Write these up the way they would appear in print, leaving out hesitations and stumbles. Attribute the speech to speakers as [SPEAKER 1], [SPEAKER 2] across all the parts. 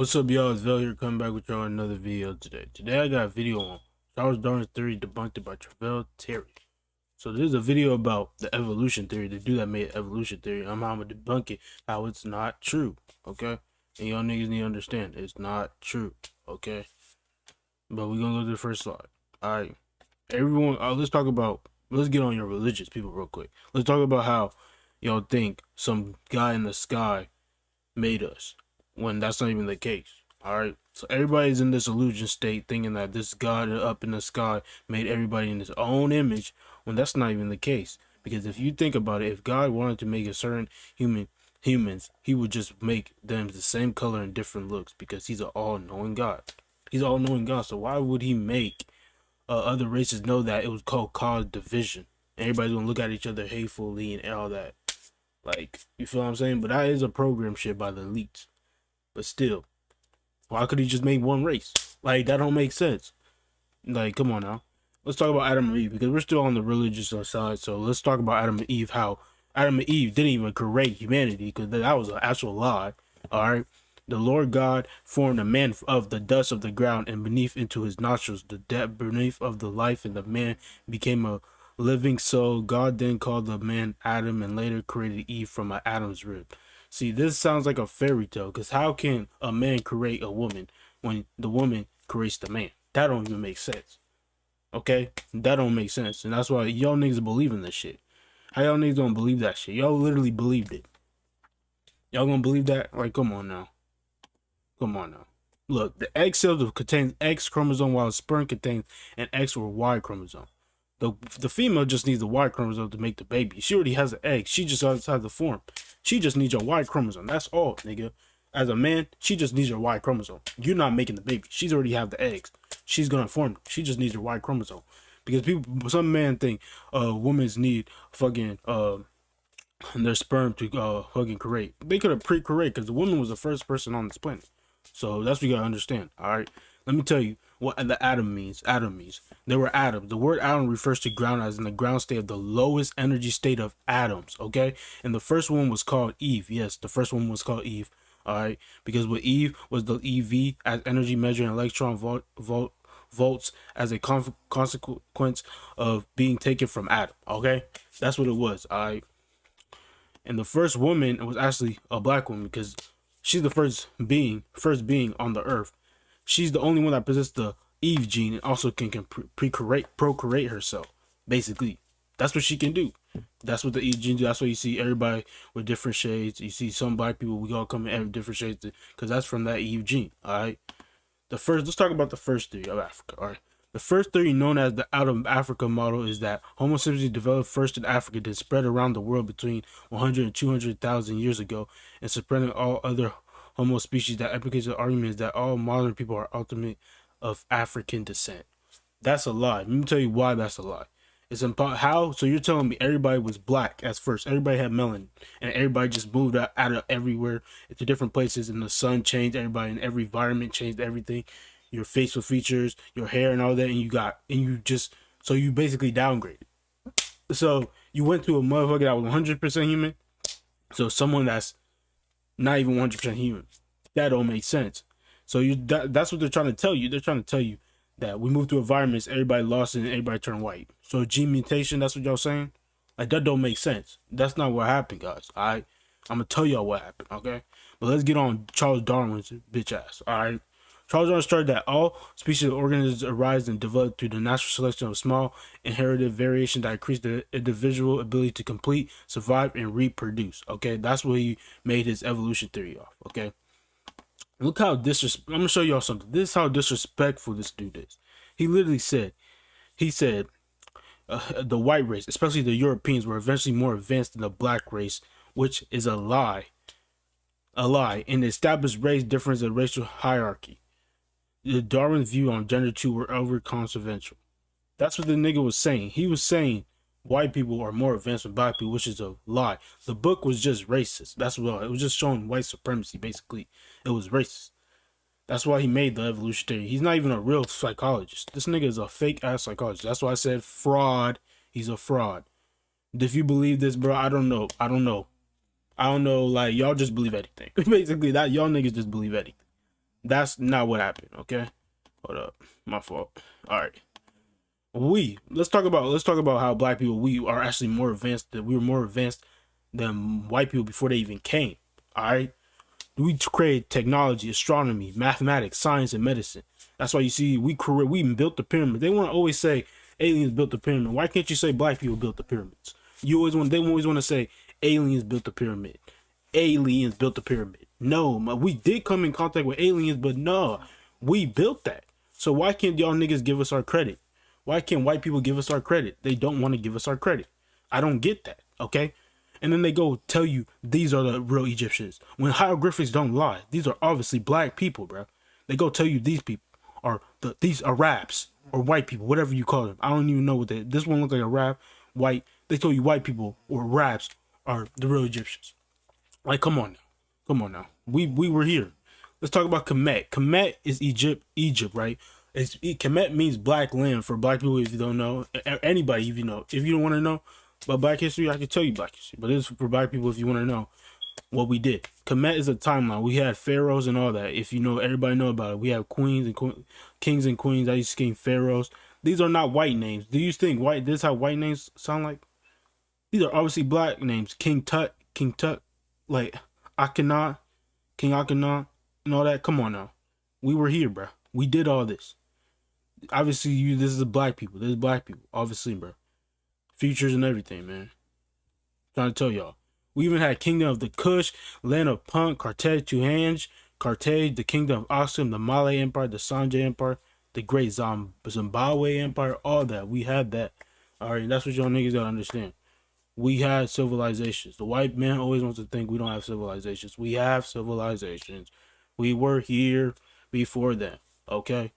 [SPEAKER 1] What's up, y'all? It's Vel here, coming back with y'all another video today. Today I got a video on Charles Darwin's theory debunked by Travell Terry. So this is a video about the evolution theory, the dude that made evolution theory. I'm gonna debunk it, how it's not true, okay? And y'all niggas need to understand, it's not true, okay? But we're gonna go to the first slide. Alright, everyone, let's get on your religious people real quick. Let's talk about how y'all think some guy in the sky made us, when that's not even the case. All right, so everybody's in this illusion state thinking that this God up in the sky made everybody in his own image, when that's not even the case. Because if you think about it, if God wanted to make a certain humans, he would just make them the same color and different looks, because he's an all-knowing God. He's an all-knowing God. So why would he make other races know that it was cause division? And everybody's gonna look at each other hatefully and all that. Like, you feel what I'm saying? But that is a program shit by the elites. But still, why could he just make one race? Like, that don't make sense. Like, come on now. Let's talk about Adam and Eve, because we're still on the religious side. So let's talk about Adam and Eve, how Adam and Eve didn't even create humanity, because that was an actual lie. All right. The Lord God formed a man of the dust of the ground, and beneath into his nostrils the depth beneath of the life, and the man became a living soul. God then called the man Adam, and later created Eve from Adam's rib. See, this sounds like a fairy tale, because how can a man create a woman when the woman creates the man? That don't even make sense. Okay? That don't make sense. And that's why y'all niggas believe in this shit. How y'all niggas don't believe that shit? Y'all literally believed it. Y'all gonna believe that? Like, come on now. Come on now. Look, the egg cell contains X chromosome, while sperm contains an X or Y chromosome. The female just needs the Y chromosome to make the baby. She already has an egg. She just outside the form. She just needs your Y chromosome. That's all, nigga. As a man, she just needs your Y chromosome. You're not making the baby. She's already have the eggs. She's gonna form. She just needs your Y chromosome. Because some men think women's need fucking their sperm to fucking create. They could have pre-create, because the woman was the first person on this planet. So that's what you gotta understand. All right. Let me tell you what the atom means. Atom means there were atoms. The word atom refers to ground, as in the ground state of the lowest energy state of atoms. Okay, and the first one was called Eve. Yes, the first one was called Eve. All right, because with Eve was the EV as energy measuring electron volts as a consequence of being taken from Adam. Okay, that's what it was. All right, and the first woman was actually a black woman, because she's the first being on the earth. She's the only one that possesses the Eve gene, and also can procreate herself. Basically, that's what she can do. That's what the Eve gene do. That's why you see everybody with different shades. You see some black people, we all come in every different shades, because that's from that Eve gene. All right. Let's talk about the first theory of Africa. All right. The first theory, known as the out of Africa model, is that Homo sapiens developed first in Africa, then spread around the world between 100 and 200,000 years ago, and spreading all other Homo species. That advocates the argument is that all modern people are ultimate of African descent. That's a lie. Let me tell you why that's a lie. It's how? So you're telling me everybody was black at first, everybody had melanin, and everybody just moved out of everywhere to different places, and the sun changed everybody, and every environment changed everything, your facial features, your hair, and all that, so you basically downgraded. So you went to a motherfucker that was 100% human, so someone that's not even 100% human. That don't make sense. So that's what they're trying to tell you. They're trying to tell you that we moved to environments, everybody lost it, and everybody turned white. So gene mutation, that's what y'all saying? Like, that don't make sense. That's not what happened, guys. All right? I'm going to tell y'all what happened, okay? But let's get on Charles Darwin's bitch ass, all right? Charles Darwin started that all species of organisms arise and develop through the natural selection of small inherited variation that increase the individual ability to complete, survive, and reproduce. Okay, that's what he made his evolution theory off. Okay, look how I'm gonna show y'all something. This is how disrespectful this dude is. He literally said, the white race, especially the Europeans, were eventually more advanced than the black race, which is a lie. A lie. And the established race difference and racial hierarchy. The Darwin's view on gender too were over controversial. That's what the nigga was saying. He was saying white people are more advanced than black people, which is a lie. The book was just racist. That's what it was, just showing white supremacy. Basically, it was racist. That's why he made the evolution theory. He's not even a real psychologist. This nigga is a fake ass psychologist. That's why I said fraud. He's a fraud. If you believe this, bro, I don't know. Like, y'all just believe anything. Basically, that y'all niggas just believe anything. That's not what happened. Okay, hold up, my fault. All right, let's talk about how black people, we are actually more advanced. That we were more advanced than white people before they even came. All right, we created technology, astronomy, mathematics, science, and medicine. That's why you see we even built the pyramid. They want to always say aliens built the pyramid. Why can't you say black people built the pyramids? They always want to say aliens built the pyramid. Aliens built the pyramid. No, we did come in contact with aliens, but no, we built that. So why can't y'all niggas give us our credit? Why can't white people give us our credit? They don't want to give us our credit. I don't get that. Okay. And then they go tell you these are the real Egyptians. When hieroglyphics don't lie, these are obviously black people, bro. They go tell you these people are these Arabs or white people, whatever you call them. I don't even know what this one looks like, Arab, white. They tell you white people or Arabs are the real Egyptians. Like, come on now, come on now. We were here. Let's talk about Kemet. Kemet is Egypt, right? Kemet means black land for black people. If you don't know, anybody, if you know, if you don't want to know about black history, I can tell you black history. But it's for black people if you want to know what we did. Kemet is a timeline. We had pharaohs and all that. If you know, everybody know about it. We have queens and kings and queens. I used to king pharaohs. These are not white names. Do you think white? This is how white names sound like? These are obviously black names. King Tut, like Akhenaten, King Akhenaten, and all that. Come on now, we were here, bro. We did all this. Obviously, this is black people. This is black people. Obviously, bro. Futures and everything, man. Trying to tell y'all. We even had Kingdom of the Kush, Land of Punt, Carthage, Tuhanj, Carthage, the Kingdom of Aksum, the Malay Empire, the Sanjay Empire, the Great Zimbabwe Empire, all that. We had that. Alright, that's what y'all niggas gotta understand. We had civilizations. The white man always wants to think we don't have civilizations. We have civilizations. We were here before them. Okay?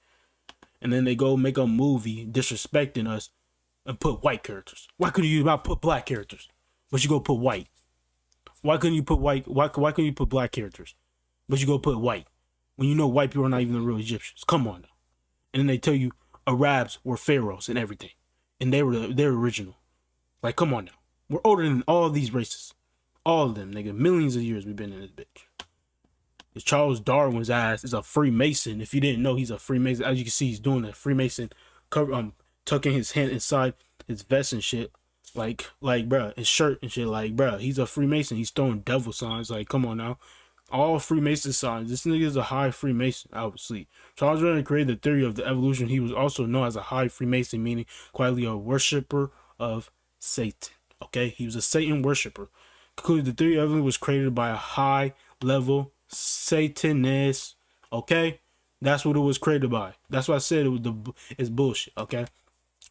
[SPEAKER 1] And then they go make a movie disrespecting us and put white characters. Why couldn't you not put black characters? But you go put white. Why couldn't you put white? Why couldn't you put black characters? But you go put white. When you know white people are not even the real Egyptians. Come on now. And then they tell you Arabs were pharaohs and everything. And they're original. Like, come on now. We're older than all these races. All of them, nigga. Millions of years we've been in this bitch. Charles Darwin's ass is a Freemason. If you didn't know, he's a Freemason. As you can see, he's doing a Freemason tucking his hand inside his vest and shit. Like, bruh, his shirt and shit. Like, bruh, he's a Freemason. He's throwing devil signs. Like, come on now. All Freemason signs. This nigga is a high Freemason, obviously. Charles Darwin created the theory of the evolution. He was also known as a high Freemason, meaning quietly a worshiper of Satan. Okay? He was a Satan worshiper. Concluded the theory of evolution was created by a high-level Satanist. Okay? That's what it was created by. That's why I said it's bullshit. Okay?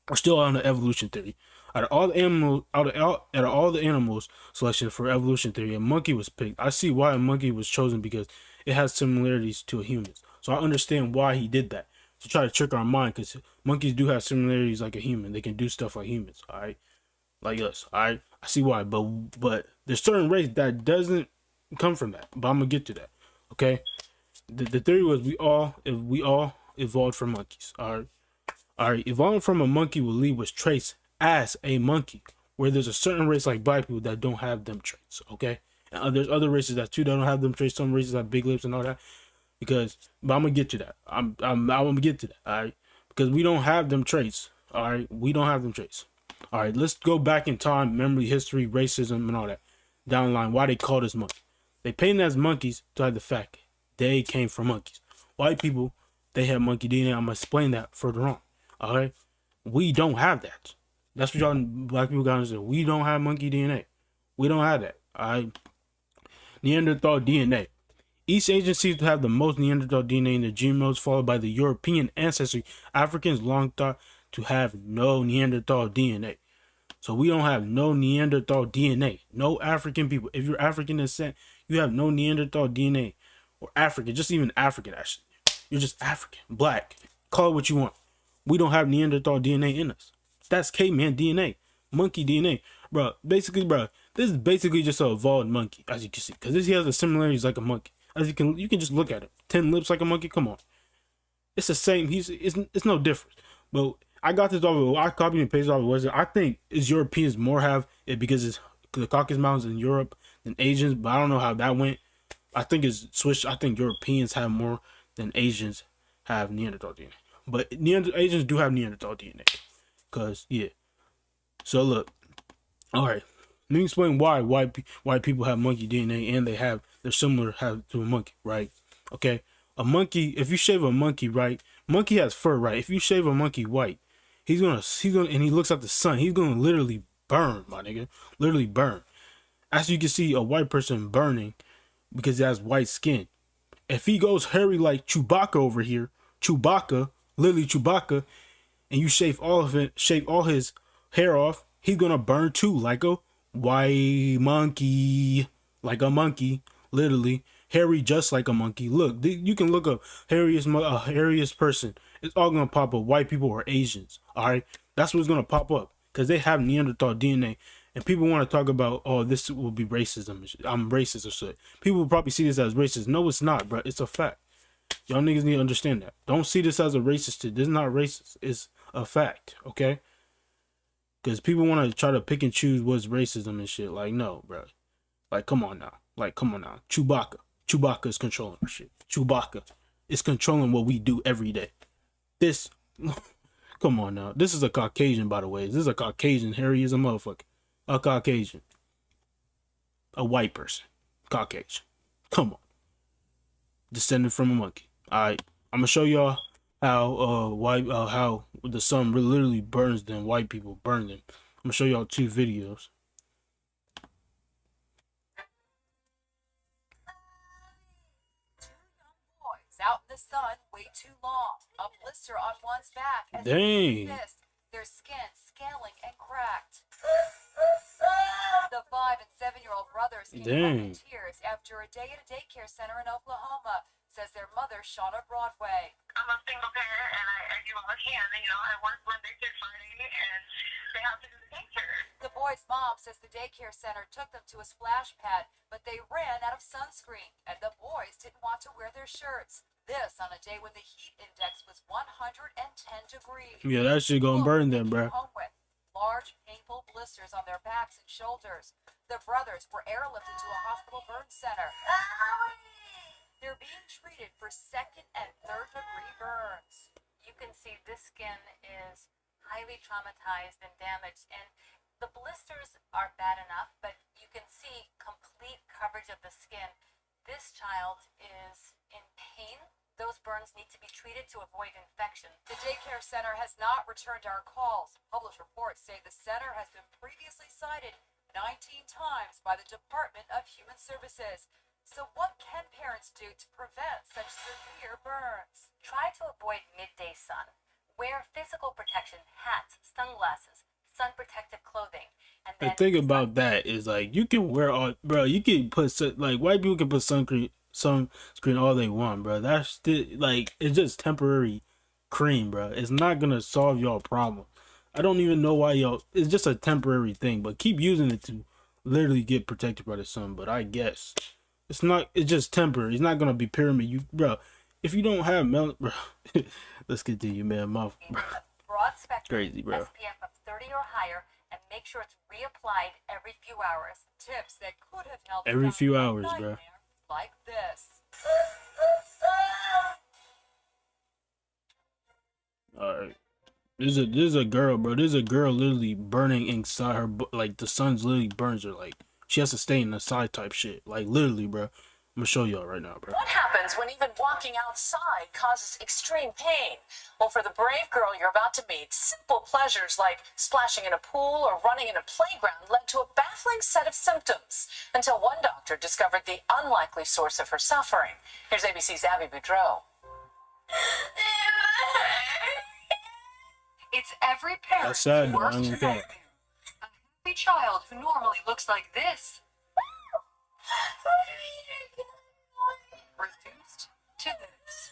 [SPEAKER 1] We're still on the evolution theory. Out of all the animals selection for evolution theory, a monkey was picked. I see why a monkey was chosen, because it has similarities to humans. So I understand why he did that, to try to trick our mind, because monkeys do have similarities like a human. They can do stuff like humans, all right, like us, all right. I see why, but there's certain race that doesn't come from that. But I'm gonna get to that. Okay, the theory was we all evolved from monkeys. All right, evolving from a monkey will leave with traits as a monkey, where there's a certain race like black people that don't have them traits. Okay, and there's other races that too don't have them traits. Some races have big lips and all that. But I'm gonna get to that. I'm gonna get to that. All right, because we don't have them traits. All right, we don't have them traits. All right, let's go back in time, memory, history, racism, and all that down the line. Why they called us monkeys? They painted as monkeys to hide the fact they came from monkeys. White people, they have monkey DNA. I'm gonna explain that further on. All right, we don't have that. That's what y'all black people gotta understand. We don't have monkey DNA. We don't have that. All right. Neanderthal DNA. Each Asian seems to have the most Neanderthal DNA in their genomes, followed by the European ancestry. Africans long thought to have no Neanderthal DNA. So we don't have no Neanderthal DNA. No African people. If you're African descent, you have no Neanderthal DNA. Or African, just even African actually. You're just African, black. Call it what you want. We don't have Neanderthal DNA in us. That's caveman DNA, monkey DNA, bro. Basically, bro, this is basically just an evolved monkey, as you can see, because he has the similarities like a monkey. As you can just look at him. 10 lips like a monkey. Come on, it's the same. It's no different. But I got this off. I copied and pasted off of Western. I think is Europeans more have it because it's the Caucasus Mountains in Europe than Asians. But I don't know how that went. I think it's switched. I think Europeans have more then Asians have Neanderthal DNA. But Asians do have Neanderthal DNA. Cause yeah. So look, all right. Let me explain why white people have monkey DNA and they're similar to a monkey, right? Okay. A monkey, if you shave a monkey, right? Monkey has fur, right? If you shave a monkey white, he's gonna and he looks at the sun, he's gonna literally burn, my nigga. Literally burn. As you can see a white person burning because he has white skin. If he goes hairy like Chewbacca over here, literally Chewbacca, and you shave all his hair off, he's gonna burn too, like a white monkey, like a monkey, literally hairy, just like a monkey. Look, you can look up hairiest person. It's all gonna pop up, white people or Asians. All right, that's what's gonna pop up because they have Neanderthal DNA. And people want to talk about, oh, this will be racism. I'm racist or shit. People will probably see this as racist. No, it's not, bro. It's a fact. Y'all niggas need to understand that. Don't see this as a racist shit. This is not racist. It's a fact, okay? Because people want to try to pick and choose what's racism and shit. Like, no, bro. Like, come on now. Chewbacca is controlling our shit. Chewbacca is controlling what we do every day. This, come on now. This is a Caucasian, by the way. This is a Caucasian. Harry is a motherfucker. A Caucasian. A white person. Caucasian. Come on. Descended from a monkey. Alright. I'm gonna show y'all how how the sun literally burns them. White people burn them. I'm gonna show y'all 2 videos.
[SPEAKER 2] Boys out in the sun way too long. A blister on one's back. As
[SPEAKER 1] dang.
[SPEAKER 2] Their skin scaling and cracked. The 5 and 7-year-old brothers came home in tears after a day at a daycare center in Oklahoma. Says their mother, Shauna Broadway.
[SPEAKER 3] I'm a single parent and I do all I can. You know, I work Monday through Friday and they have to do the daycare.
[SPEAKER 2] The boy's mom says the daycare center took them to a splash pad, but they ran out of sunscreen and the boys didn't want to wear their shirts. This on a day when the heat index was 110 degrees.
[SPEAKER 1] Yeah, that shit gonna burn them, bro.
[SPEAKER 2] Large, painful blisters on their backs and shoulders. The brothers were airlifted to a hospital burn center. They're being treated for 2nd and 3rd degree burns. You can see this skin is highly traumatized and damaged, and the blisters are bad enough, but you can see complete coverage of the skin. This child is in pain. Those burns need to be treated to avoid infection. The daycare center has not returned our calls. Published reports say the center has been previously cited 19 times by the Department of Human Services. So what can parents do to prevent such severe burns? Try to avoid midday sun. Wear physical protection, hats, sunglasses, sun protective clothing. And then
[SPEAKER 1] the thing about that is, like, you can wear all, bro, you can put, like, white people can put sunscreen all they want, bro. That's still, like, it's just temporary cream, bro. It's not gonna solve y'all problem. I don't even know why y'all, it's just a temporary thing, but keep using it to literally get protected by the sun. But I guess it's not, it's just temporary. It's not gonna be pyramid. You, bro, if you don't have bro, let's continue, man. Mouth, bro.
[SPEAKER 2] Broad spectrum,
[SPEAKER 1] crazy, bro.
[SPEAKER 2] SPF of 30 or higher, and make sure it's reapplied every few hours. Tips that could have helped
[SPEAKER 1] every few hours, bro.
[SPEAKER 2] Like this.
[SPEAKER 1] Alright. This is a girl, bro. There's a girl literally burning inside her, like, the sun's literally burns her. Like, she has to stay in the side type shit. Like, literally, bro. I'm gonna show y'all right now, bro.
[SPEAKER 4] What happens when even walking outside causes extreme pain? Well, for the brave girl you're about to meet, simple pleasures like splashing in a pool or running in a playground led to a baffling set of symptoms until one doctor discovered the unlikely source of her suffering. Here's ABC's Abby Boudreau.
[SPEAKER 2] It's every parent's
[SPEAKER 1] That's sad,
[SPEAKER 2] worst
[SPEAKER 1] man.
[SPEAKER 2] nightmare. A happy child who normally looks like this. Reduced to this.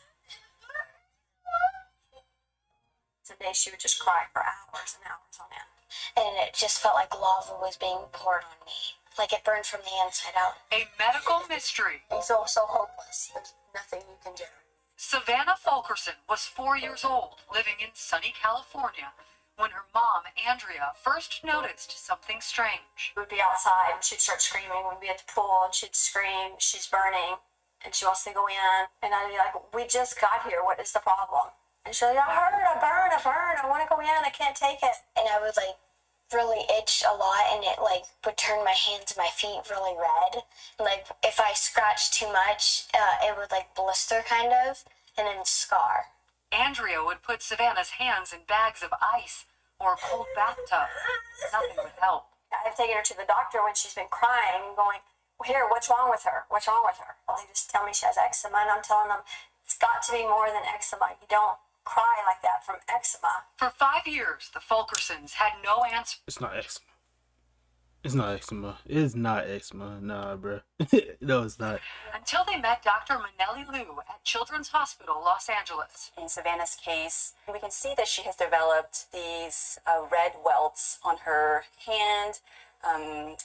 [SPEAKER 5] Someday she would just cry for hours and hours on end. And it just felt like lava was being poured on me. Like it burned from the inside out.
[SPEAKER 2] A medical mystery.
[SPEAKER 5] It's all so hopeless. There's nothing you can do.
[SPEAKER 2] Savannah Fulkerson was 4 years old, living in sunny California, when her mom, Andrea, first noticed something strange.
[SPEAKER 5] We'd be outside and she'd start screaming. We'd be at the pool and she'd scream, she's burning. and she wants to go in, and I'd be like, we just got here, what is the problem? And she's like, I hurt, I burn, I want to go in, I can't take it. And I would like really itch a lot, and it like would turn my hands and my feet really red. Like if I scratched too much, it would like blister kind of, and then scar.
[SPEAKER 2] Andrea would put Savannah's hands in bags of ice or a cold bathtub. Nothing would help.
[SPEAKER 5] I've taken her to the doctor when she's been crying and going, here, what's wrong with her? What's wrong with her? They just tell me she has eczema, and I'm telling them it's got to be more than eczema. You don't cry like that from eczema.
[SPEAKER 2] For 5 years, the Fulkersons had no answer.
[SPEAKER 1] It's not eczema. It's not eczema. It's not eczema. Nah, bro. No, it's not.
[SPEAKER 2] Until they met Dr. Manelli Liu at Children's Hospital, Los Angeles.
[SPEAKER 6] In Savannah's case, we can see that she has developed these red welts on her hand,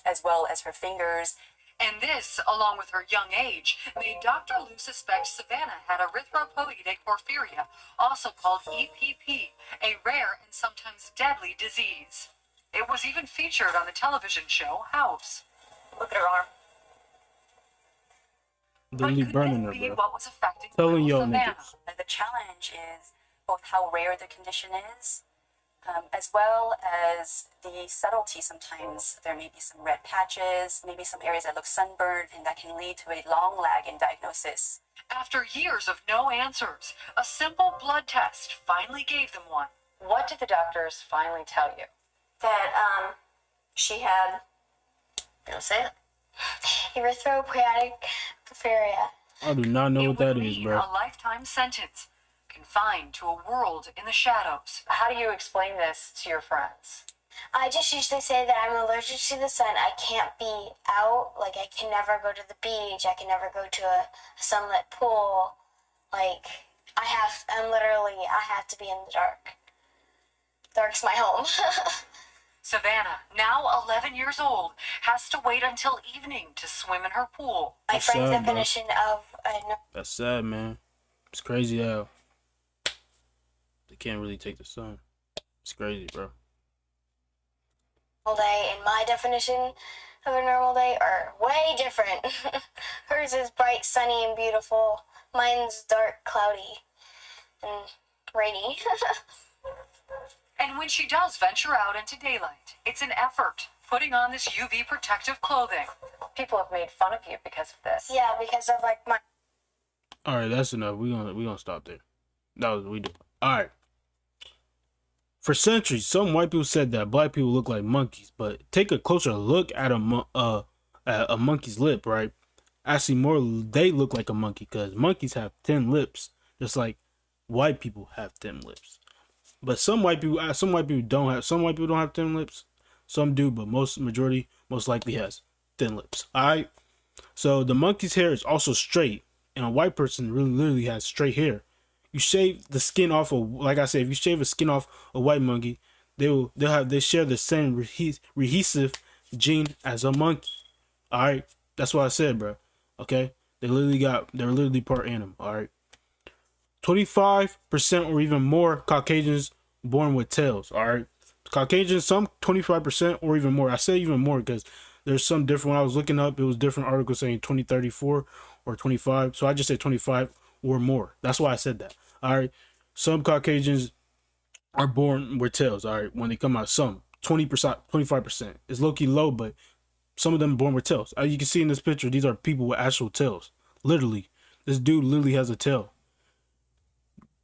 [SPEAKER 6] as well as her fingers.
[SPEAKER 2] And this, along with her young age, made Dr. Liu suspect Savannah had erythropoietic porphyria, also called EPP, a rare and sometimes deadly disease. It was even featured on the television show House.
[SPEAKER 6] Look at her arm.
[SPEAKER 1] Literally
[SPEAKER 2] But could
[SPEAKER 1] burning
[SPEAKER 2] this
[SPEAKER 1] her,
[SPEAKER 2] be
[SPEAKER 1] bro.
[SPEAKER 2] what was affecting
[SPEAKER 1] Telling
[SPEAKER 2] little
[SPEAKER 1] y'all
[SPEAKER 2] Savannah?
[SPEAKER 1] niggas.
[SPEAKER 6] The challenge is both how rare the condition is, as well as the subtlety. Sometimes there may be some red patches, maybe some areas that look sunburned, and that can lead to a long lag in diagnosis.
[SPEAKER 2] After years of no answers, a simple blood test finally gave them one.
[SPEAKER 4] What did the doctors finally tell you?
[SPEAKER 5] That she had, say it, erythropoietic porphyria.
[SPEAKER 1] I do not know
[SPEAKER 2] It
[SPEAKER 1] what that
[SPEAKER 2] would
[SPEAKER 1] is,
[SPEAKER 2] mean
[SPEAKER 1] bro.
[SPEAKER 2] a lifetime sentence, confined to a world in the shadows.
[SPEAKER 4] How do you explain this to your friends?
[SPEAKER 5] I just usually say that I'm allergic to the sun. I can't be out. Like, I can never go to the beach. I can never go to a sunlit pool. Like, I have to be in the dark. Dark's my home.
[SPEAKER 2] Savannah, now 11 years old, has to wait until evening to swim in her pool.
[SPEAKER 5] My
[SPEAKER 1] That's
[SPEAKER 5] friend's
[SPEAKER 1] sad, bro.
[SPEAKER 5] definition of a
[SPEAKER 1] That's sad, man. It's crazy how they can't really take the sun. It's crazy, bro.
[SPEAKER 5] normal day and my definition of a normal day are way different. Hers is bright, sunny, and beautiful. Mine's dark, cloudy, and rainy.
[SPEAKER 2] And when she does venture out into daylight, it's an effort, putting on this UV protective clothing.
[SPEAKER 4] People have made fun of you because of this.
[SPEAKER 5] Yeah, because of like my.
[SPEAKER 1] All right, that's enough. We gonna stop there. That was what we do. All right. For centuries, some white people said that black people look like monkeys, but take a closer look at a monkey's lip, right? Actually, they look like a monkey because monkeys have thin lips, just like white people have thin lips. But some white people don't have. Some white people don't have thin lips. Some do, but most likely has thin lips. All right. So the monkey's hair is also straight, and a white person literally has straight hair. You shave the skin off of, like I said, if you shave the skin off a white monkey, they share the same rehesive gene as a monkey. All right, that's what I said, bro. Okay, they're literally part animal. All right, 25% or even more Caucasians born with tails. All right, Caucasians, some 25% or even more. I say even more because there's some different. When I was looking up, it was different articles saying 20, 34 or 25. So I just said 25 or more. That's why I said that. All right, some Caucasians are born with tails. All right, when they come out, some 20%, 25%. It's low-key low, but some of them are born with tails. As you can see in this picture, these are people with actual tails. Literally, this dude literally has a tail.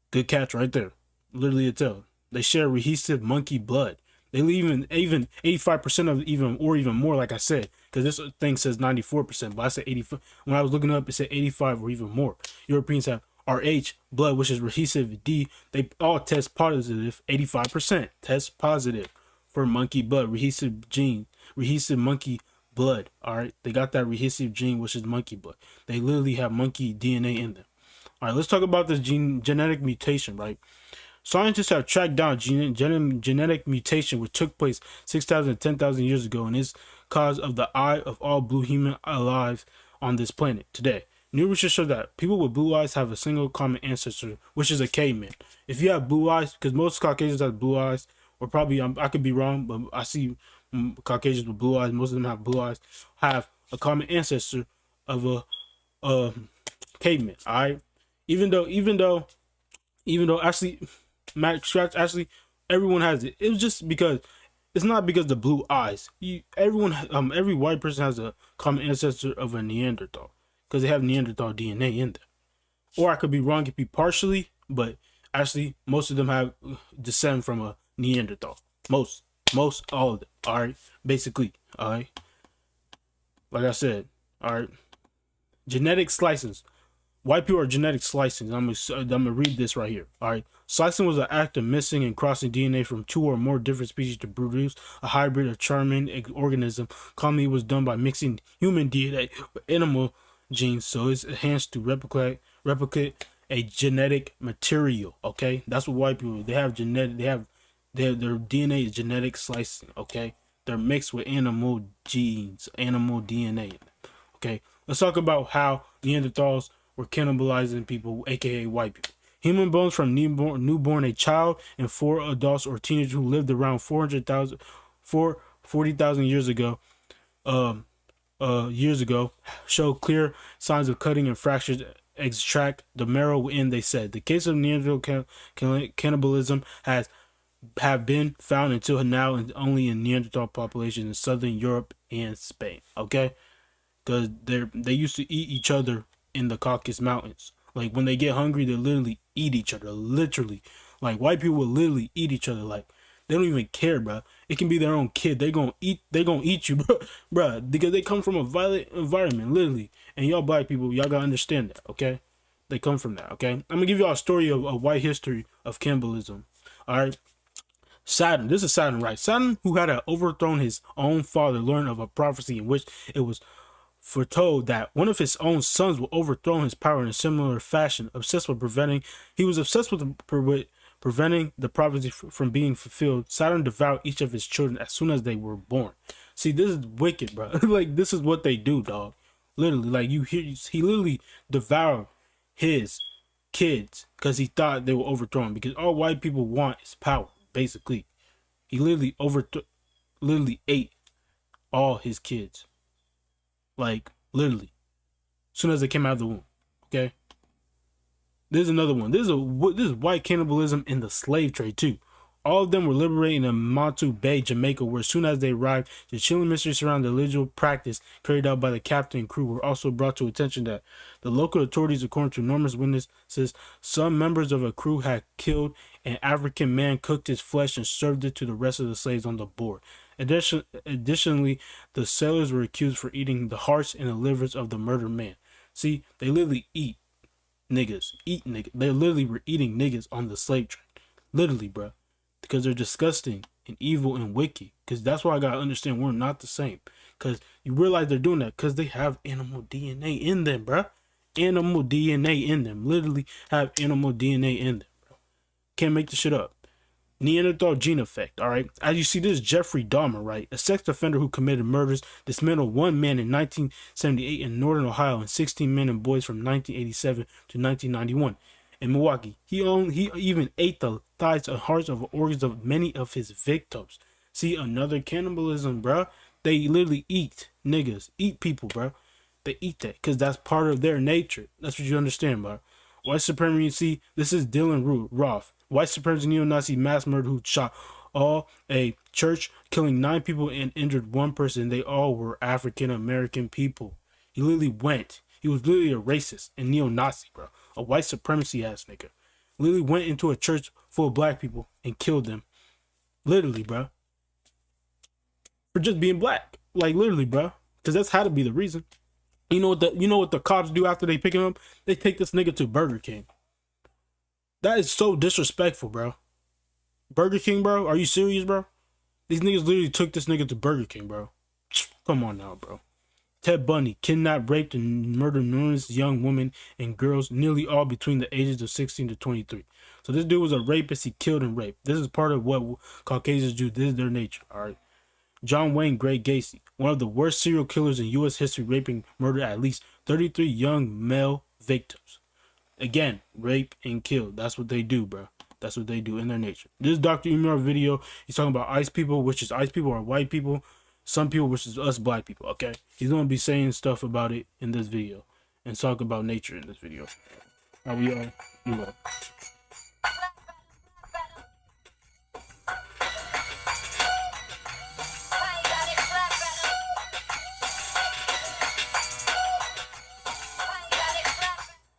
[SPEAKER 1] Good catch right there. Literally a tail. They share rehesive monkey blood. They even 85% of even more, like I said, because this thing says 94%, but I said 85. When I was looking up, it said 85 or even more. Europeans have RH blood, which is rehesive D. They all test positive. 85% test positive for monkey blood, rehesive monkey blood. All right, they got that rehesive gene, which is monkey blood. They literally have monkey DNA in them. All right, let's talk about this genetic mutation, right? Scientists have tracked down genetic mutation which took place 6,000 to 10,000 years ago and is cause of the eye of all blue human alive on this planet today. New research shows that people with blue eyes have a single common ancestor, which is a caveman. If you have blue eyes, because most Caucasians have blue eyes, or probably I could be wrong, but I see Caucasians with blue eyes. Most of them have blue eyes. Have a common ancestor of cavemen. All right, even though actually, Max Scratch actually, everyone has it. It was just because it's not because the blue eyes. Every white person has a common ancestor of a Neanderthal because they have Neanderthal DNA in them. Or I could be wrong, it could be partially, but actually most of them have descent from a Neanderthal. Most, all of them. All right, basically. All right, like I said. All right, genetic slices. White people are genetic slicing. I'm gonna read this right here. All right, slicing was an act of mixing and crossing DNA from two or more different species to produce a hybrid or charming organism. Commonly, was done by mixing human DNA with animal genes, so it's enhanced to replicate a genetic material. Okay, that's what white people. They have genetic. Their DNA is genetic slicing. Okay, they're mixed with animal genes, animal DNA. Okay, let's talk about how Neanderthals were cannibalizing people, aka white people. Human bones from newborn, a child, and 4 adults or teenagers who lived around 40,000 years ago. Show clear signs of cutting and fractures. Extract the marrow within. They said the case of Neanderthal cannibalism have been found until now and only in Neanderthal populations in southern Europe and Spain. Okay, because they used to eat each other in the Caucasus Mountains. Like when they get hungry, they literally eat each other. Literally, like white people will literally eat each other. Like they don't even care, bro. It can be their own kid. They gonna eat you, bro, because they come from a violent environment, literally. And y'all black people, y'all gotta understand that, okay? They come from that, okay? I'm gonna give y'all a story of white history of cannibalism. All right. Saturn, this is Saturn, right? Saturn, who had overthrown his own father, learned of a prophecy in which it was foretold that one of his own sons will overthrow his power in a similar fashion. He was obsessed with preventing the prophecy from being fulfilled. Saturn devoured each of his children as soon as they were born. See, this is wicked, bro. Like, this is what they do, dog. Literally, like, he literally devoured his kids because he thought they were overthrown. Because all white people want is power, basically. He literally ate all his kids. Like, literally. As soon as they came out of the womb. Okay? There's another one. This is white cannibalism in the slave trade, too. All of them were liberated in Montu Bay, Jamaica, where as soon as they arrived, the chilling mystery surrounding the illegal practice carried out by the captain and crew were also brought to attention that the local authorities, according to numerous witnesses, some members of a crew had killed an African man, cooked his flesh, and served it to the rest of the slaves on the board. Additionally, the sailors were accused for eating the hearts and the livers of the murdered man. See, they literally eat niggas. They literally were eating niggas on the slave trade. Literally, bro. Because they're disgusting and evil and wicked. Because that's why I gotta understand we're not the same. Because you realize they're doing that because they have animal DNA in them, bro. Animal DNA in them. Literally have animal DNA in them, bro. Can't make this shit up. Neanderthal gene effect, all right? As you see, this is Jeffrey Dahmer, right? A sex offender who committed murders, dismantled 1 man in 1978 in northern Ohio and 16 men and boys from 1987 to 1991. In Milwaukee, he even ate the thighs and hearts of organs of many of his victims. See, another cannibalism, bro. They literally eat niggas, eat people, bro. They eat that because that's part of their nature. That's what you understand, bro. White supremacy, this is Dylan Roth. White supremacy neo-Nazi mass murder who shot a church, killing 9 people and injured 1 person. They all were African-American people. He was literally a racist and neo-Nazi, bro. A white supremacy ass nigga. Literally went into a church full of black people and killed them. Literally, bro. For just being black. Like, literally, bro. Because that's had to be the reason. You know what the cops do after they pick him up? They take this nigga to Burger King. That is so disrespectful, bro. Burger King, bro? Are you serious, bro? These niggas literally took this nigga to Burger King, bro. Come on now, bro. Ted Bundy kidnapped, raped, and murdered numerous young women and girls, nearly all between the ages of 16 to 23. So this dude was a rapist. He killed and raped. This is part of what Caucasians do. This is their nature, all right? John Wayne Gacy, one of the worst serial killers in U.S. history, raping, murdered at least 33 young male victims. Again, rape and kill. That's what they do, bro. That's what they do in their nature. This Dr. Umar video, he's talking about ice people, which is ice people are white people. Some people, which is us black people, okay? He's going to be saying stuff about it in this video. and talk about nature in this video. How we all, you know.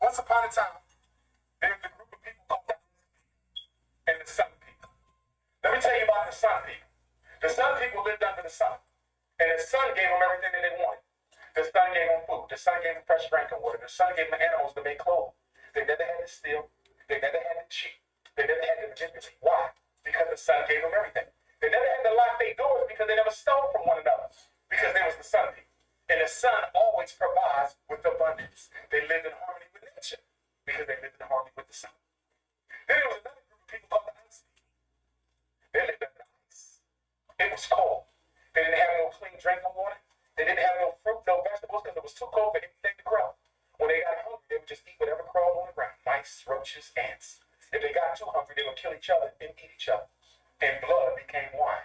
[SPEAKER 7] Once upon a time, there was a group of people called the and the Sun people. Let me tell you about the Sun people. The Sun people lived under the sun, and the sun gave them everything that they wanted. The sun gave them food. The sun gave them fresh drinking water. The sun gave them animals to make clothes. They never had to steal. They never had to cheat. They never had to manipulate. Why? Because the sun gave them everything. They never had to lock their doors because they never stole from one another. Because they was the sun people. And the sun always provides with abundance. They lived in harmony with nature because they lived in harmony with the sun. Then there was another group of people called the ice people. They lived under the ice. It was cold. They didn't have no clean drinking water. They didn't have no fruit, no vegetables because it was too cold for anything to grow. When they got hungry, they would just eat whatever crawled on the ground. Mice, roaches, ants. If they got too hungry, they would kill each other and eat each other. And blood became wine.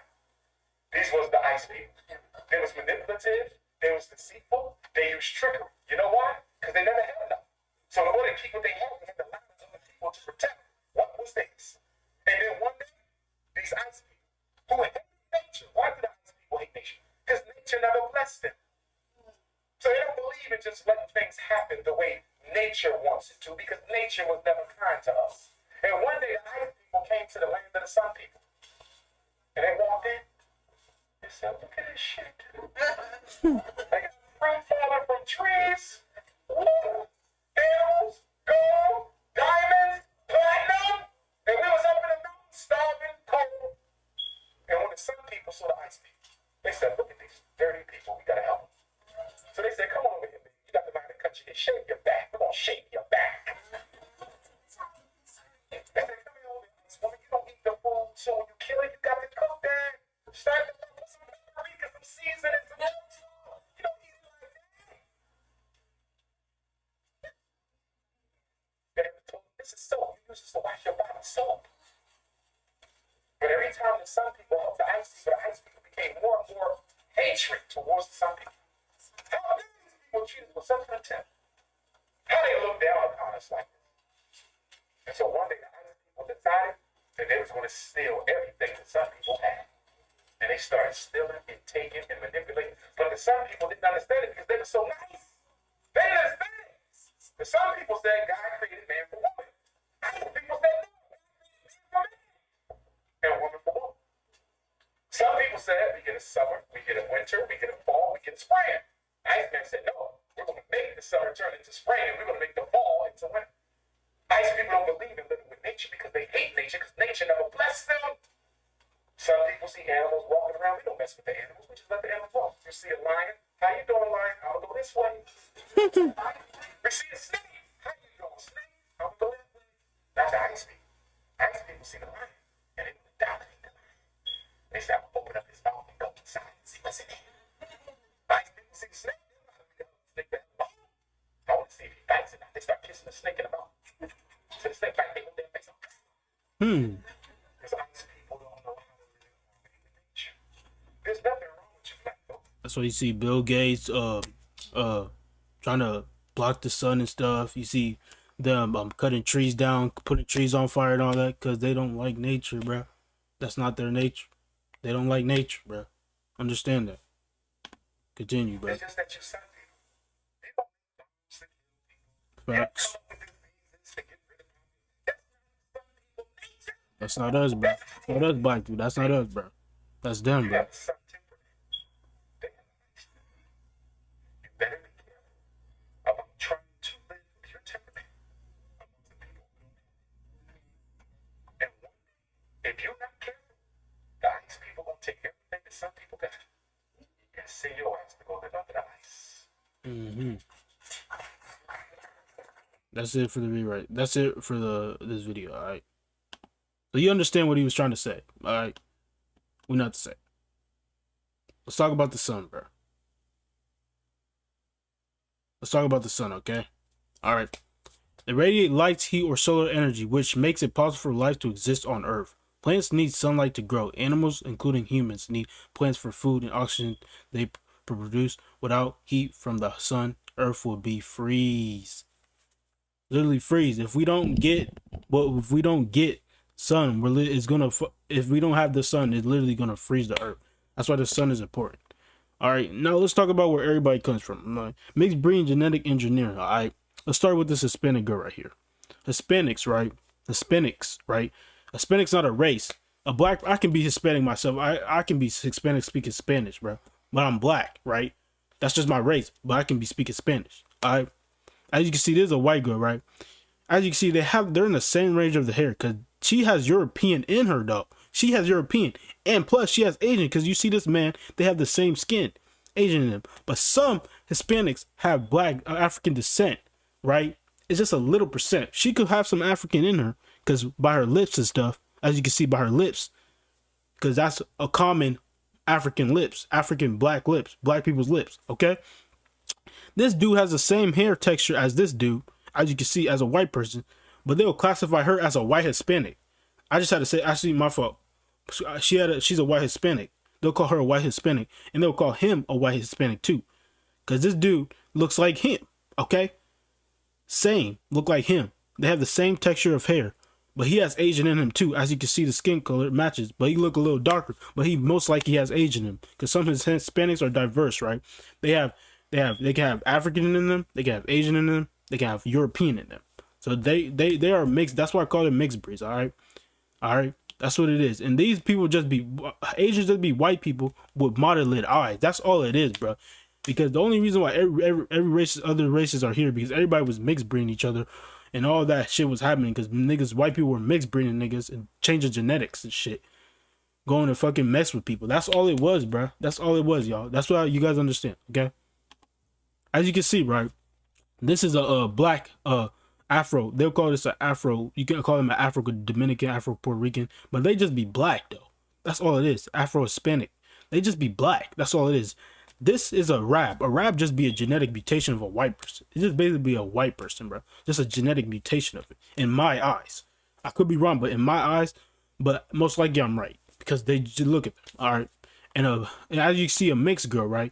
[SPEAKER 7] These was the ice people. They was manipulative. They was deceitful. They used trickery. You know why? Because they never had enough. So in order to keep what they had, they had to allow other people to protect what was theirs. And then one day, these ice people who hate nature. Why do the ice people hate nature? Because nature never blessed them. So they don't believe in just letting things happen the way nature wants it to, because nature was never kind to us. And one day the ice people came to the land of the sun people. And they walked in. They said, look at this shit. They got fruit falling from trees, water, animals, gold, diamonds, platinum. And we was up in the mountains starving, cold. And when the sun people saw the ice people, they said, look at these dirty people, we gotta help them. So they said, come on over here, baby. You got the mind to cut you and shave your back. We're gonna shave your back. They said, come here over here, this woman, you don't eat the food, so when you kill it, you got to cook that. Start to put some paprika, some seasoning, some salt. You don't eat it like that. They told them, this is soap. You use this to wash your body, soap. But every time the sun people helped the ice people became more and more hatred towards the sun people. How dare these people treat us with such contempt? How they look down upon us like this? And so one day the ice people decided that they was going to steal everything the sun people had. And they started stealing and taking and manipulating. But the sun people didn't understand it because they were so nice. They didn't understand it. The sun people said God created man for woman. Ice people said no, God created man for man. And woman for woman. Some people said we get a summer, we get a winter, we get a fall, we get a spring. Iceman said no, we're going to make the summer turn into spring and we're going to make the fall into winter. Ice people don't believe in living with nature because they hate nature because nature never blessed them. Some people see animals walking around, we don't mess with the animals, we just let the animals walk. You see a lion, how you doing, lion? I'm going to go this way. We see a snake, how you doing, snake? I'm going to go that way. That's the ice people. Ice people see the lion and they want to dominate the lion. They say, I'm going to open up his mouth and go inside and see what's in there. Ice people see the snake, they want to be able to snake that mouth. I want to see if he bites it. They start kissing the snake in the mouth. So the snake bite, they hold their face up. Because ice people don't know how to live in harmony with nature. There's nothing wrong with you, black folks.
[SPEAKER 1] That's why you see Bill Gates trying to block the sun and stuff. You see them cutting trees down, putting trees on fire and all that because they don't like nature, bro. That's not their nature. They don't like nature, bro. Understand that. Continue, bro.
[SPEAKER 7] It's just that you sun people. They don't make bombs to kill people.
[SPEAKER 1] Facts.
[SPEAKER 7] They don't come up with diseases to get rid of people. That's not sun people nature.
[SPEAKER 1] That's not us, bro. That's not us, black dude. That's not us, bro. That's them,
[SPEAKER 7] You
[SPEAKER 1] bro.
[SPEAKER 7] have sun temperament. They have ice temperament. You better be careful about trying to live with your temperament amongst the people who don't have it. And one day, if you're not careful, the ice people gonna take everything that some people got and send your ass to go live under the ice.
[SPEAKER 1] That's it for the rewrite. That's it for this video, alright? So you understand what he was trying to say, alright? We not to say. Let's talk about the sun, bro. Let's talk about the sun, okay? Alright. They radiate light, heat, or solar energy, which makes it possible for life to exist on Earth. Plants need sunlight to grow. Animals, including humans, need plants for food and oxygen they produce. Without heat from the sun, Earth will be freeze. Literally freeze. If we don't get sun, if we don't have the sun, it's literally gonna freeze the Earth. That's why the sun is important. All right, now let's talk about where everybody comes from. Mixed breed genetic engineering. All right, let's start with this Hispanic girl right here. Hispanics, right? Hispanics not a race. A black, I can be Hispanic myself. I can be Hispanic speaking Spanish, bro. But I'm black, right? That's just my race. But I can be speaking Spanish. All right. As you can see, there's a white girl, right? As you can see, they're in the same range of the hair, because she has European in her, though. She has European, and plus she has Asian, because you see this man, they have the same skin, Asian in them. But some Hispanics have black African descent, right? It's just a little percent. She could have some African in her, because by her lips and stuff, as you can see by her lips, because that's a common African lips, African black people's lips, okay? This dude has the same hair texture as this dude, as you can see, as a white person, but they'll classify her as a white Hispanic. I just had to say, actually, my fault. She's a white Hispanic. They'll call her a white Hispanic, and they'll call him a white Hispanic too, because this dude looks like him, okay? Same, look like him. They have the same texture of hair, but he has Asian in him too. As you can see, the skin color matches, but he look a little darker, but he most likely has Asian in him, because some Hispanics are diverse, right? They can have African in them, they can have Asian in them, they can have European in them. So they are mixed. That's why I call them mixed breeds. All right, that's what it is. And these people just be Asians, just be white people with moderate eyes. That's all it is, bro. Because the only reason why every race, other races are here, because everybody was mixed breeding each other, and all that shit was happening because niggas, white people were mixed breeding niggas and changing genetics and shit, going to fucking mess with people. That's all it was, bro. That's all it was, y'all. That's why you guys understand, okay? As you can see, right, this is a black Afro. They'll call this an Afro. You can call them an Afro Dominican, Afro Puerto Rican, but they just be black though. That's all it is. Afro Hispanic. They just be black. That's all it is. This is a rab. A rab just be a genetic mutation of a white person. It's just basically a white person, bro. Just a genetic mutation of it. In my eyes, I could be wrong, but in my eyes, but most likely I'm right, because they just look at them. All right, and as you see, a mixed girl, right?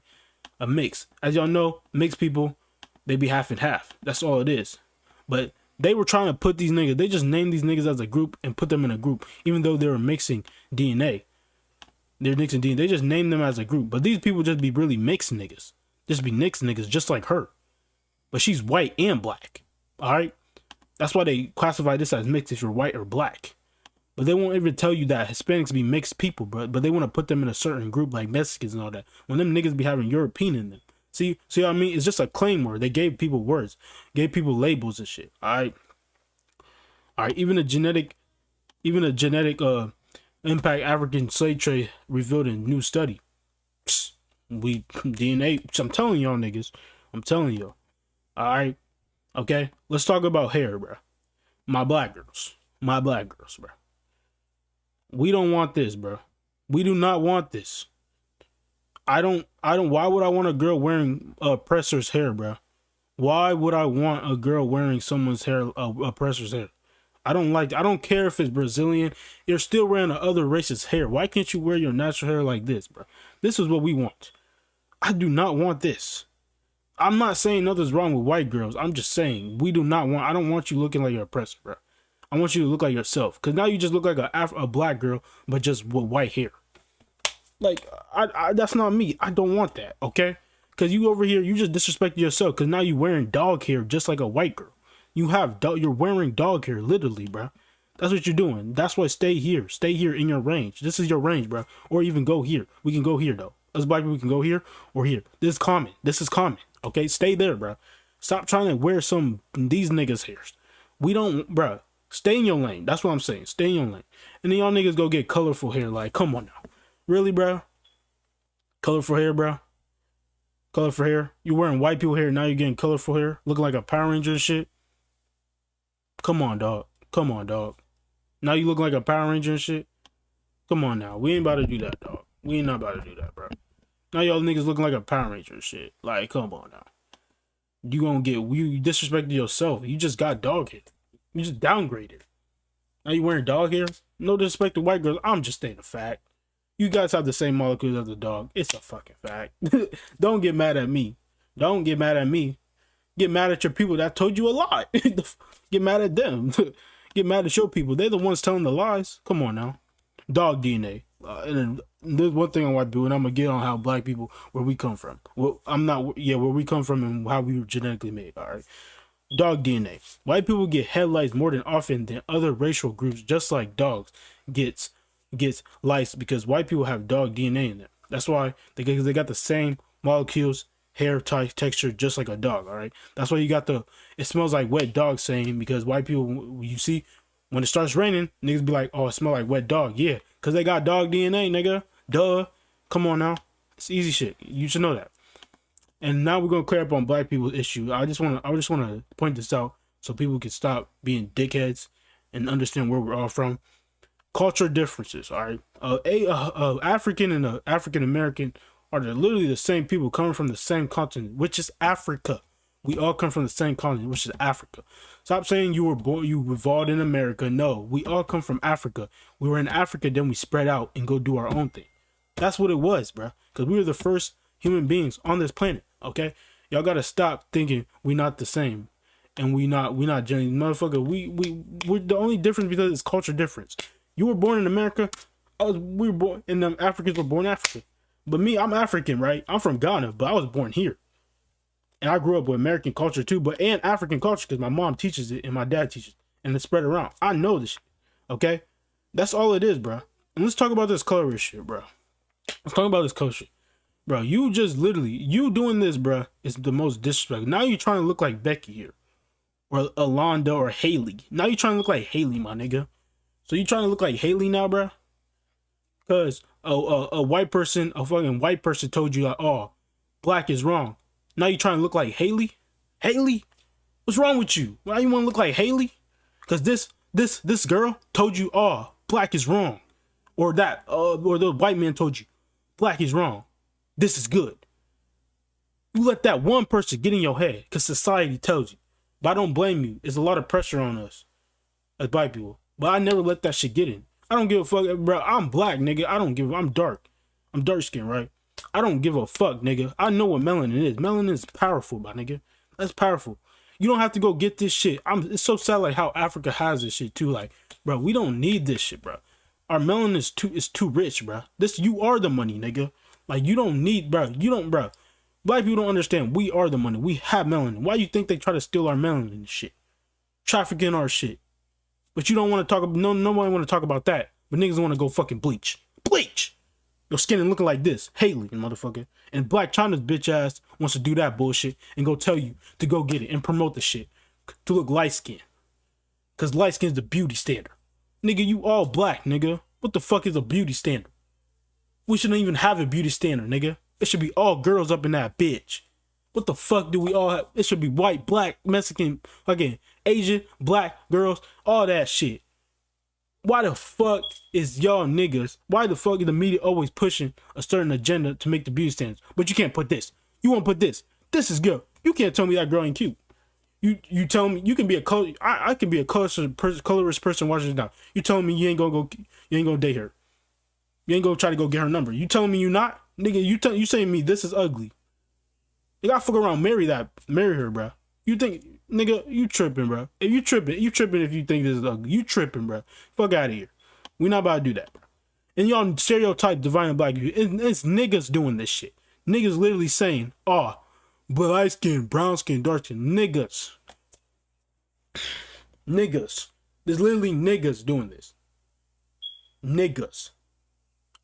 [SPEAKER 1] A mix. As y'all know, mixed people, they be half and half. That's all it is. But they were trying to put these niggas, they just named these niggas as a group and put them in a group, even though they were mixing DNA. They're mixing DNA. They just named them as a group. But these people just be really mixed niggas. Just be mixed niggas, just like her. But she's white and black. All right? That's why they classify this as mixed if you're white or black. But they won't even tell you that Hispanics be mixed people, bro. But they want to put them in a certain group like Mexicans and all that, when them niggas be having European in them. See what I mean? It's just a claim word. They gave people words, gave people labels and shit. All right. Even a genetic impact African slave trade revealed in new study. Psst, we DNA. I'm telling y'all niggas. I'm telling y'all. All right. Okay. Let's talk about hair, bro. My black girls, bro. We don't want this, bro. We do not want this. I don't, why would I want a girl wearing a oppressor's hair, bro? Why would I want a girl wearing someone's hair, oppressor's hair? I don't care if it's Brazilian. You're still wearing the other race's hair. Why can't you wear your natural hair like this, bro? This is what we want. I do not want this. I'm not saying nothing's wrong with white girls. I'm just saying I don't want you looking like your oppressor, bro. I want you to look like yourself. Because now you just look like a black girl, but just with white hair. Like, that's not me. I don't want that, okay? Because you over here, you just disrespect yourself. Because now you wearing dog hair just like a white girl. You're wearing dog hair, literally, bro. That's what you're doing. That's why stay here. Stay here in your range. This is your range, bro. Or even go here. We can go here, though. Us black people can go here or here. This is common. Okay? Stay there, bro. Stop trying to wear these niggas' hairs. We don't, bro. Stay in your lane. That's what I'm saying. Stay in your lane. And then y'all niggas go get colorful hair. Like, come on now. Really, bro? Colorful hair, bro? Colorful hair? You wearing white people hair, now you're getting colorful hair? Looking like a Power Ranger and shit? Come on, dog. Come on, dog. Now you look like a Power Ranger and shit? Come on now. We ain't about to do that, dog. We ain't not about to do that, bro. Now y'all niggas looking like a Power Ranger and shit. Like, come on now. You disrespected yourself. You just got dog hair. You just downgraded. Now you wearing dog hair? No disrespect to white girls. I'm just stating a fact. You guys have the same molecules as the dog. It's a fucking fact. Don't get mad at me. Don't get mad at me. Get mad at your people that told you a lie. Get mad at them. Get mad at your people. They're the ones telling the lies. Come on now. Dog DNA. And then there's one thing on white people, and I'm gonna get on how black people, where we come from. Well, I'm not. Yeah, where we come from and how we were genetically made. All right. Dog DNA. White people get headlights more than often than other racial groups, just like dogs gets lice because white people have dog DNA in them. That's why they got the same molecules, hair type, texture, just like a dog. All right. That's why you got the "it smells like wet dog" saying, because white people, you see, when it starts raining, niggas be like, "Oh, it smell like wet dog." Yeah, because they got dog DNA, nigga. Duh. Come on now. It's easy shit. You should know that. And now we're gonna clear up on black people's issue. I just wanna point this out so people can stop being dickheads and understand where we're all from. Culture differences, all right. African and African American are literally the same people coming from the same continent, which is Africa. We all come from the same continent, which is Africa. Stop saying you evolved in America. No, we all come from Africa. We were in Africa, then we spread out and go do our own thing. That's what it was, bro. Because we were the first human beings on this planet. Okay, y'all gotta stop thinking we not the same, and we not genuine, motherfucker. We're the only difference because it's culture difference. You were born in America. We were born, and the Africans were born in Africa. But me, I'm African, right? I'm from Ghana, but I was born here. And I grew up with American culture too, and African culture because my mom teaches it and my dad teaches it. And it's spread around. I know this shit. Okay? That's all it is, bro. And let's talk about this colorist shit, bro. Let's talk about this color shit. Bro, you just literally, you doing this, bro, is the most disrespectful. Now you're trying to look like Becky here. Or Alonda or Haley. Now you're trying to look like Haley, my nigga. So you trying to look like Haley now, bro? Because a white person, a fucking white person told you like, oh, black is wrong. Now you trying to look like Haley? Haley? What's wrong with you? Why you want to look like Haley? Because this girl told you, oh, black is wrong. Or the white man told you, black is wrong. This is good. You let that one person get in your head because society tells you. But I don't blame you. There's a lot of pressure on us as black people. But I never let that shit get in. I don't give a fuck, bro. I'm black, nigga. I'm dark. I'm dark skinned, right? I don't give a fuck, nigga. I know what melanin is. Melanin is powerful, my nigga. That's powerful. You don't have to go get this shit. It's so sad like how Africa has this shit too. Like, bro, we don't need this shit, bro. Our melanin is too rich, bro. You are the money, nigga. Like, you don't need, bro. Bro. Black people don't understand. We are the money. We have melanin. Why you think they try to steal our melanin and shit? Trafficking our shit. But you don't want to talk about, nobody want to talk about that. But niggas want to go fucking bleach. Bleach! Your skin is looking like this. Haley, motherfucker. And Black China's bitch ass wants to do that bullshit and go tell you to go get it and promote the shit. To look light skin. Because light skin's the beauty standard. Nigga, you all black, nigga. What the fuck is a beauty standard? We shouldn't even have a beauty standard, nigga. It should be all girls up in that bitch. What the fuck do we all have? It should be white, black, Mexican, fucking Asian, black, girls, all that shit. Why the fuck is y'all niggas, why the fuck is the media always pushing a certain agenda to make the beauty standards? But you can't put this. You won't put this. This is good. You can't tell me that girl ain't cute. You tell me you can be a color. I can be a colorist person watching this now. You telling me you ain't gonna date her. You ain't gonna try to go get her number. You telling me you not? Nigga, you saying me this is ugly. You gotta fuck around, marry her, bro. You think, nigga, you tripping, bro. If you tripping if you think this is ugly. You tripping, bro. Fuck out of here. We not about to do that, bro. And y'all stereotype dividing black people. It's niggas doing this shit. Niggas literally saying, oh, light skin, brown skin, dark skin. Niggas. Niggas. There's literally niggas doing this. Niggas.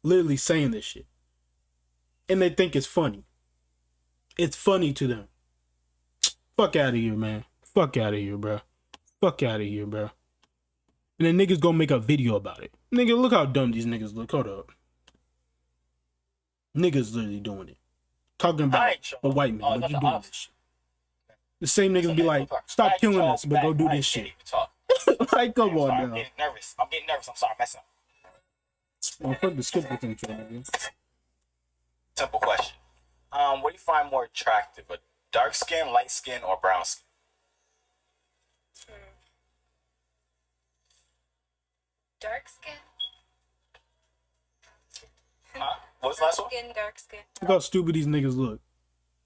[SPEAKER 1] Literally saying this shit. And they think it's funny. It's funny to them. Fuck out of here, man. Fuck out of here, bro. Fuck out of here, bro. And then niggas gonna make a video about it. Nigga, look how dumb these niggas look. Hold up. Niggas literally doing it. Talking about a white man, but you doing this shit. The same niggas be like, stop killing us, but go do this shit. Like, come on now.
[SPEAKER 8] I'm getting nervous. I'm sorry, messing up.
[SPEAKER 1] I'll put the skip with intro, nigga.
[SPEAKER 8] Simple question. What do you find more attractive? A dark skin, light skin, or brown skin?
[SPEAKER 5] Dark skin.
[SPEAKER 8] What was the last one?
[SPEAKER 5] Dark skin.
[SPEAKER 1] Look how stupid these niggas look.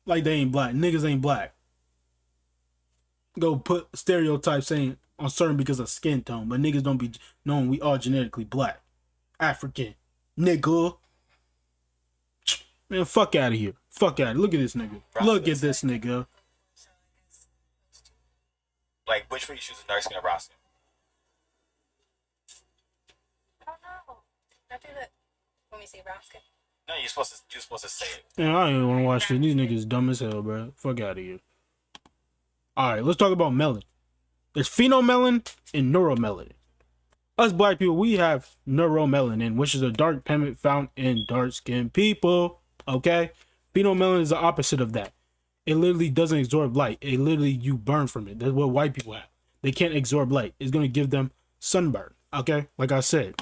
[SPEAKER 1] Like they ain't black. Niggas ain't black. go put stereotypes saying on certain because of skin tone, but niggas don't be knowing we all genetically black, African, nigga. Man, fuck out of here. Fuck out. Look at this nigga. Look at this nigga.
[SPEAKER 8] Like, which one you choose, dark skin or brown skin?
[SPEAKER 5] I don't know. I do that. Let me see, brown skin.
[SPEAKER 8] No, you're supposed to say it.
[SPEAKER 1] Yeah, I don't even want to watch this. These niggas dumb as hell, bro. Fuck out of here. Alright, let's talk about melanin. There's phenomelanin and neuromelanin. Us black people, we have neuromelanin, which is a dark pigment found in dark-skinned people. Okay? Phenomelanin is the opposite of that. It literally doesn't absorb light. It literally, you burn from it. That's what white people have. They can't absorb light. It's going to give them sunburn. Okay? Like I said.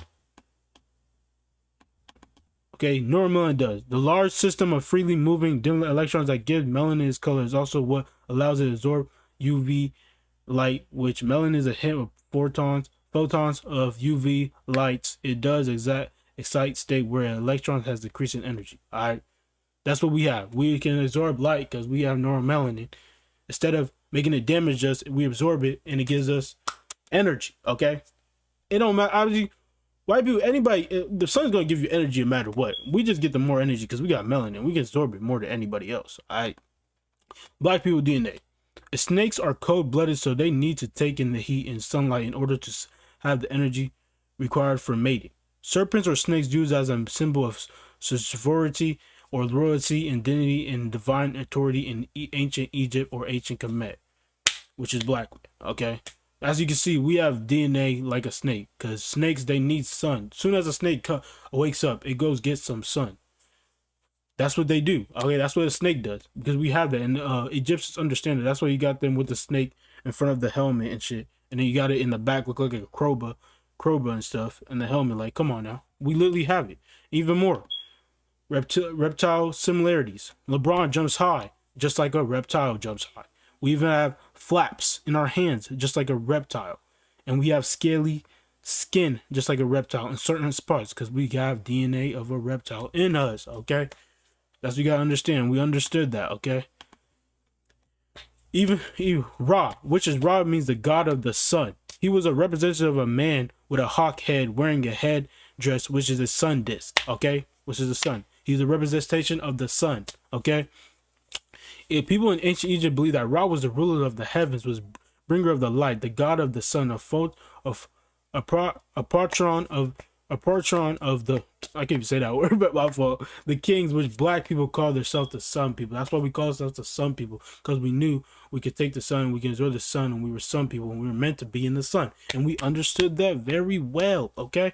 [SPEAKER 1] Okay, neuromelanin does. The large system of freely moving dim electrons that give melanin its color is also what allows it to absorb UV light, which melanin is a hint of photons of UV lights. It does excite state where an electron has decreasing energy. All right, that's what we have. We can absorb light because we have neuromelanin. Instead of making it damage us, we absorb it and it gives us energy. Okay, it don't matter. Obviously, white people, anybody, the sun's gonna give you energy no matter what. We just get the more energy because we got melanin. We can absorb it more than anybody else. All right, black people DNA. Snakes are cold-blooded, so they need to take in the heat and sunlight in order to have the energy required for mating. Serpents or snakes used as a symbol of sorority or royalty and dignity and divine authority in ancient Egypt or ancient Kemet, which is black. Okay, as you can see, we have DNA like a snake because snakes, they need sun. As soon as a snake wakes up, it goes get some sun. That's what they do. Okay, that's what a snake does because we have that, and Egyptians understand it. That's why you got them with the snake in front of the helmet and shit, and then you got it in the back look like a crowbar and stuff, and the helmet. Like, come on now, we literally have it. Even more, reptile similarities. LeBron jumps high just like a reptile jumps high. We even have flaps in our hands just like a reptile, and we have scaly skin just like a reptile in certain spots because we have DNA of a reptile in us. Okay. That's what you gotta understand. We understood that, okay? Even Ra, which is Ra means the god of the sun. He was a representative of a man with a hawk head wearing a head dress, which is a sun disk, okay? Which is the sun. He's a representation of the sun, okay? If people in ancient Egypt believe that Ra was the ruler of the heavens, was bringer of the light, the god of the sun, a patron of the, I can't even say that word, but my fault. The kings, which black people call themselves the sun people. That's why we call ourselves the sun people, because we knew we could take the sun, we can absorb the sun, and we were sun people, and we were meant to be in the sun, and we understood that very well. Okay,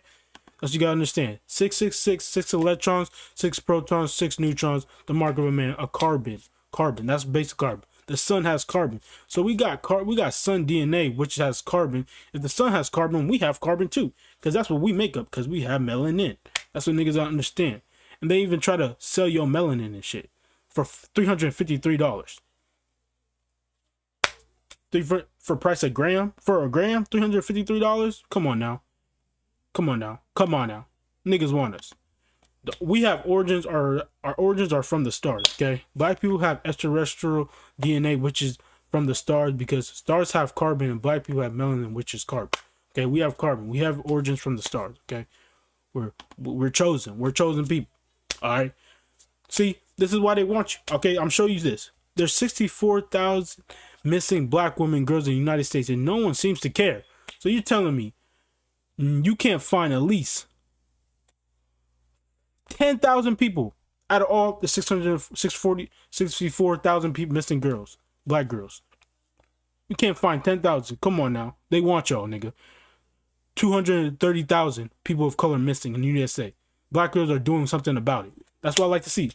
[SPEAKER 1] that's what you gotta understand. 666, 6 electrons, 6 protons, 6 neutrons. The mark of a man, a carbon. That's basic carbon. The sun has carbon, so we got sun DNA, which has carbon. If the sun has carbon, we have carbon too, because that's what we make up, because we have melanin. That's what niggas don't understand. And they even try to sell your melanin and shit for $353. For price a gram, for a gram, $353. Come on now, niggas want us. We have origins. Our origins are from the stars. Okay, black people have extraterrestrial DNA, which is from the stars, because stars have carbon and black people have melanin, which is carbon. Okay, we have carbon. We have origins from the stars. Okay, we're chosen. We're chosen people. All right. See, this is why they want you. Okay, I'm showing you this. There's 64,000 missing black women, girls in the United States, and no one seems to care. So you're telling me you can't find at least 10,000 people out of all the 64,000 people missing girls, black girls. You can't find 10,000. Come on now. They want y'all, nigga. 230,000 people of color missing in the USA. Black girls are doing something about it. That's what I like to see.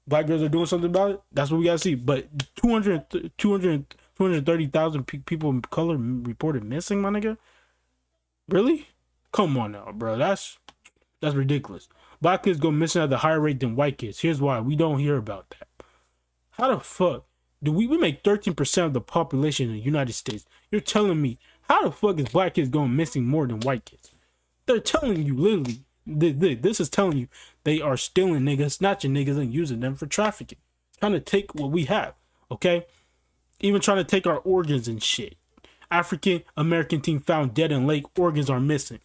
[SPEAKER 1] Black girls are doing something about it. That's what we gotta see. But 230,000 people of color reported missing, my nigga. Really? Come on now, bro. That's ridiculous. Black kids go missing at a higher rate than white kids. Here's why. We don't hear about that. How the fuck do we make 13% of the population in the United States? You're telling me, how the fuck is black kids going missing more than white kids? They're telling you, literally, this is telling you they are stealing niggas, snatching niggas, and using them for trafficking. Trying to take what we have, okay? Even trying to take our organs and shit. African American teen found dead in lake. Organs are missing.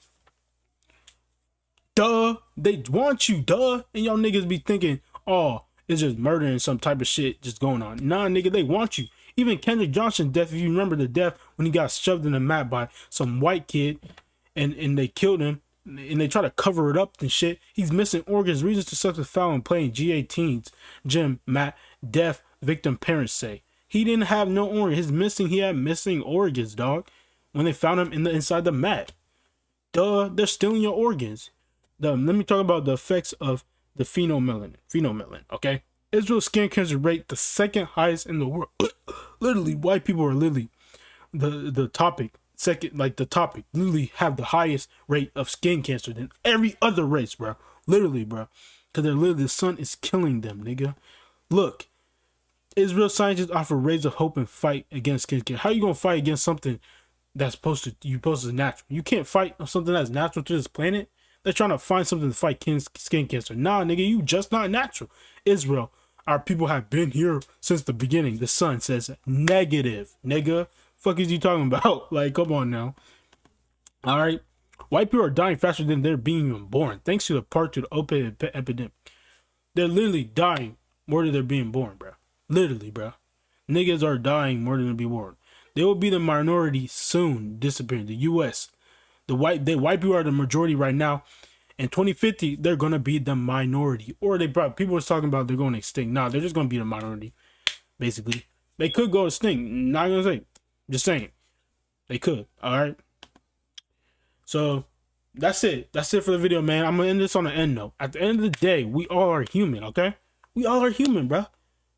[SPEAKER 1] Duh. They want you, duh. And y'all niggas be thinking, oh, it's just murder and some type of shit just going on. Nah, nigga, they want you. Even Kendrick Johnson's death, if you remember the death when he got shoved in the mat by some white kid and they killed him and they try to cover it up and shit. He's missing organs. Reasons to suspect foul in playing G18's Jim, Matt, deaf victim parents say. He didn't have no organs. He had missing organs, dog. When they found him inside the mat. Duh, they're stealing your organs. Let me talk about the effects of the phenomelanin, okay? Israel's skin cancer rate the second highest in the world. Literally, white people are literally the topic, literally have the highest rate of skin cancer than every other race, bro. Literally, bro. Because the sun is killing them, nigga. Look, Israel scientists offer rays of hope and fight against skin cancer. How you gonna fight against something that's supposed to natural? You can't fight something that's natural to this planet. They're trying to find something to fight skin cancer. Nah, nigga, you just not natural. Israel, our people have been here since the beginning. The sun says negative, nigga. Fuck is you talking about? Like, come on now. All right. White people are dying faster than they're being even born. Thanks to the part to the opioid epidemic. They're literally dying more than they're being born, bro. Literally, bro. Niggas are dying more than they're being born. They will be the minority soon, disappearing. The U.S. The white people are the majority right now. In 2050, they're gonna be the minority. Or people was talking about they're going extinct. Nah, they're just gonna be the minority. Basically, they could go extinct. Not gonna say. Just saying, they could. All right. So that's it. That's it for the video, man. I'm gonna end this on an end note. At the end of the day, we all are human. Okay, we all are human, bro.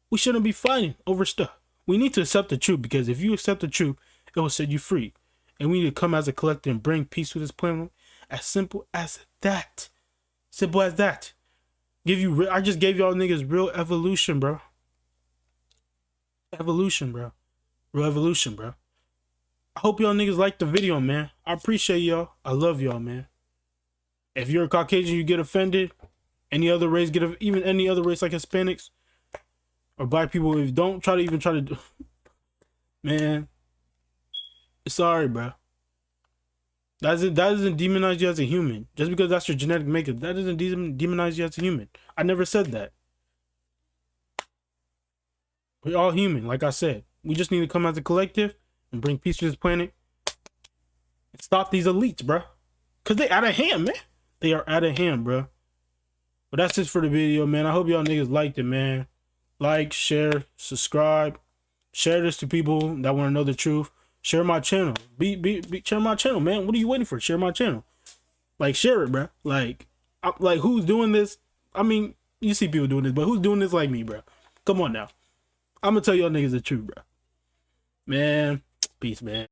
[SPEAKER 1] We shouldn't be fighting over stuff. We need to accept the truth, because if you accept the truth, it will set you free. And we need to come as a collective and bring peace to this planet. As simple as that. Simple as that. I just gave y'all niggas real evolution, bro. Evolution, bro. Real evolution, bro. I hope y'all niggas like the video, man. I appreciate y'all. I love y'all, man. If you're a Caucasian, you get offended. Any other race even any other race like Hispanics or black people, if don't try to do, man. Sorry, bro. That doesn't demonize you as a human. Just because that's your genetic makeup, that doesn't demonize you as a human. I never said that. We're all human, like I said. We just need to come as a collective and bring peace to this planet and stop these elites, bro. Because they out of hand, man. They are out of hand, bro. But that's it for the video, man. I hope y'all niggas liked it, man. Like, share, subscribe. Share this to people that want to know the truth. Share my channel. Share my channel, man. What are you waiting for? Share my channel. Like, share it, bro. Like who's doing this? I mean, you see people doing this, but who's doing this like me, bro? Come on now. I'm gonna tell y'all niggas the truth, bro. Man, peace, man.